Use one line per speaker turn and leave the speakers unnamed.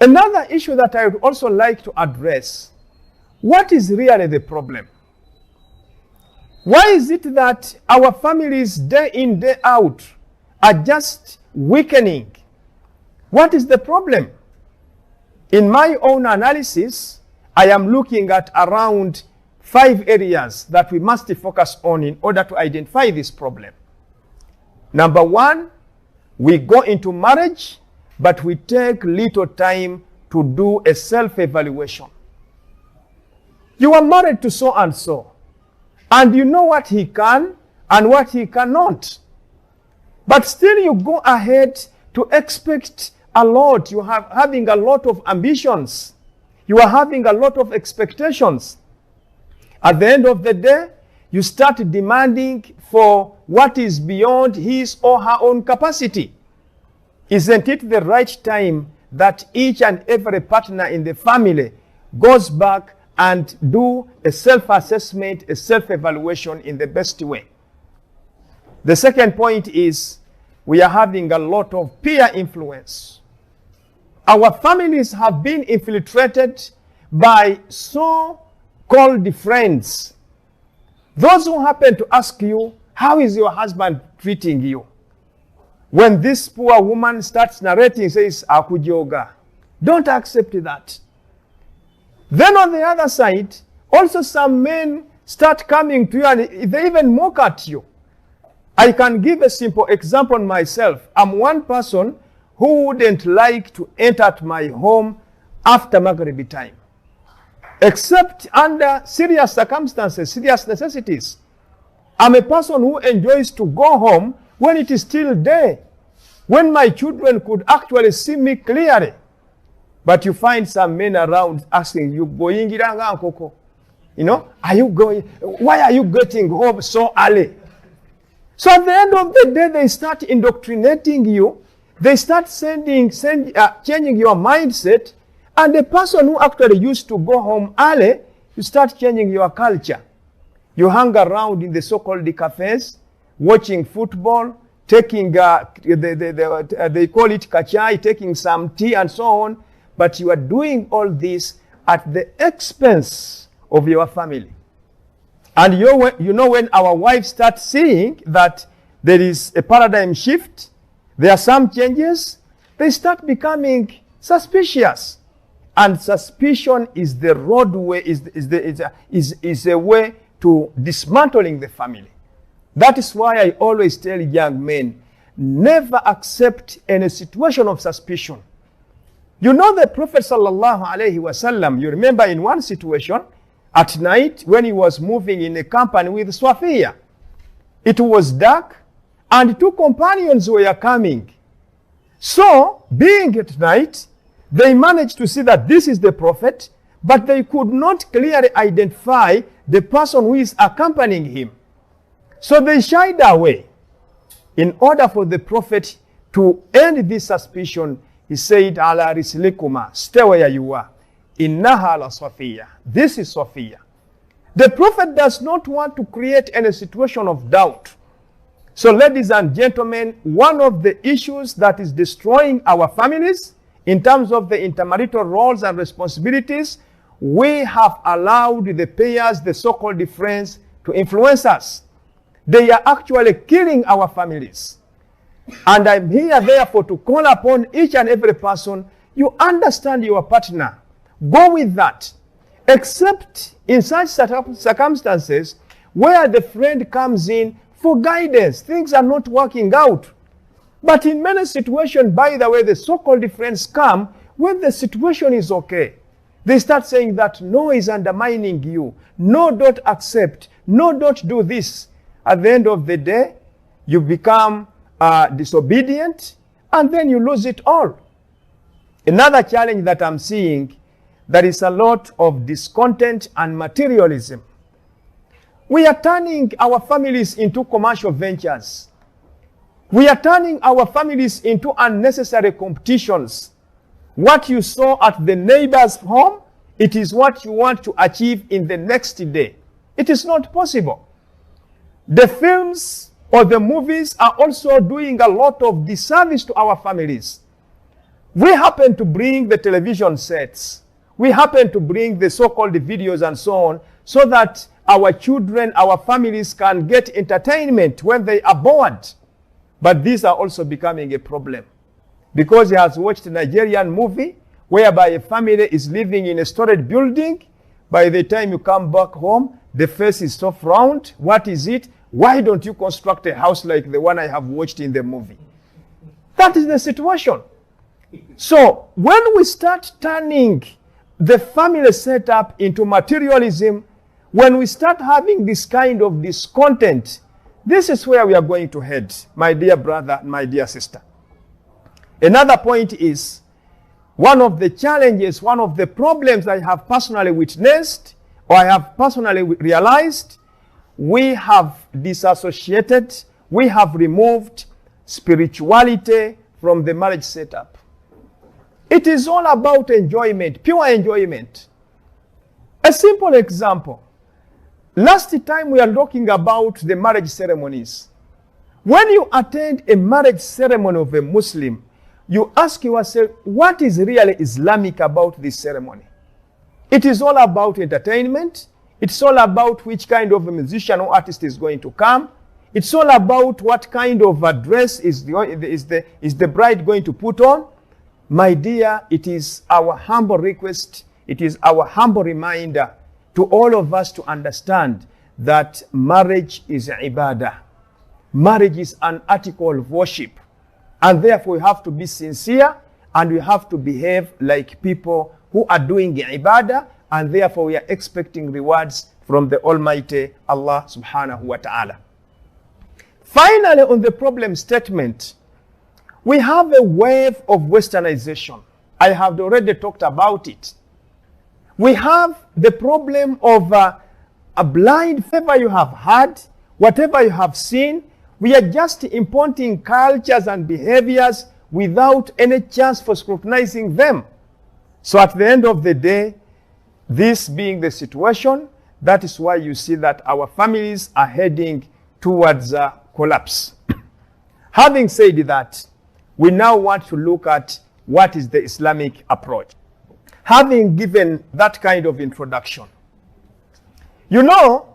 Another issue that I would also like to address, what is really the problem? Why is it that our families day in, day out are just weakening? What is the problem? In my own analysis, I am looking at around 5 areas that we must focus on in order to identify this problem. Number 1, we go into marriage, but we take little time to do a self-evaluation. You are married to so and so, and you know what he can and what he cannot. But still you go ahead to expect a lot. You are having a lot of ambitions. You are having a lot of expectations. At the end of the day, you start demanding for what is beyond his or her own capacity. Isn't it the right time that each and every partner in the family goes back and do a self-assessment, a self-evaluation in the best way? The second point is we are having a lot of peer influence. Our families have been infiltrated by so-called friends. Those who happen to ask you, how is your husband treating you? When this poor woman starts narrating, says, Akujoga, don't accept that. Then on the other side, also some men start coming to you and they even mock at you. I can give a simple example myself. I'm one person who wouldn't like to enter at my home after Maghrib time, except under serious circumstances, serious necessities. I'm a person who enjoys to go home when it is still day, when my children could actually see me clearly. But you find some men around asking you, you know, are you going, why are you getting home so early? So at the end of the day, they start indoctrinating you. They start changing your mindset. And the person who actually used to go home early, you start changing your culture. You hang around in the so-called cafes, watching football, taking, they call it kachai, taking some tea and so on. But you are doing all this at the expense of your family. And you know when our wives start seeing that there is a paradigm shift, there are some changes, they start becoming suspicious. And suspicion is the roadway, is a way to dismantling the family. That is why I always tell young men, never accept any situation of suspicion. You know the Prophet sallallahu alaihi wasallam, you remember in one situation, at night when he was moving in a company with Swafiya, it was dark and 2 companions were coming. So, being at night, they managed to see that this is the Prophet, but they could not clearly identify the person who is accompanying him. So they shied away. In order for the Prophet to end this suspicion, he said, Ala rislikuma, stay where you are. Innaha la Safiya. This is Safiya. The Prophet does not want to create any situation of doubt. So ladies and gentlemen, one of the issues that is destroying our families in terms of the intermarital roles and responsibilities, we have allowed the payers, the so-called friends, to influence us. They are actually killing our families. And I'm here, therefore, to call upon each and every person, you understand your partner. Go with that. Except in such circumstances where the friend comes in for guidance. Things are not working out. But in many situations, by the way, the so-called friends come when the situation is okay. They start saying that no is undermining you. No, don't accept. No, don't do this. At the end of the day, you become disobedient, and then you lose it all. Another challenge that I'm seeing, there is a lot of discontent and materialism. We are turning our families into commercial ventures. We are turning our families into unnecessary competitions. What you saw at the neighbor's home, it is what you want to achieve in the next day. It is not possible. The films or the movies are also doing a lot of disservice to our families. We happen to bring the television sets. We happen to bring the so-called videos and so on, so that our children, our families can get entertainment when they are bored. But these are also becoming a problem. Because he has watched a Nigerian movie whereby a family is living in a storage building. By the time you come back home, the face is so round. What is it? Why don't you construct a house like the one I have watched in the movie? That is the situation. So when we start turning the family setup into materialism, when we start having this kind of discontent, this is where we are going to head, my dear brother and my dear sister. Another point is, one of the challenges, one of the problems I have personally witnessed, or I have personally realized, we have disassociated, we have removed spirituality from the marriage setup. It is all about enjoyment, pure enjoyment. A simple example. Last time we are talking about the marriage ceremonies. When you attend a marriage ceremony of a Muslim, you ask yourself, what is really Islamic about this ceremony? It is all about entertainment. It's all about which kind of a musician or artist is going to come. It's all about what kind of a dress is the bride going to put on. My dear, it is our humble request, it is our humble reminder to all of us to understand that marriage is ibadah. Marriage is an article of worship. And therefore we have to be sincere and we have to behave like people who are doing ibadah, and therefore we are expecting rewards from the Almighty Allah subhanahu wa ta'ala. Finally, on the problem statement, we have a wave of westernization. I have already talked about it. We have the problem of a blind favor you have had, whatever you have seen. We are just importing cultures and behaviors without any chance for scrutinizing them. So at the end of the day, this being the situation, that is why you see that our families are heading towards collapse. Having said that, we now want to look at what is the Islamic approach. Having given that kind of introduction, you know,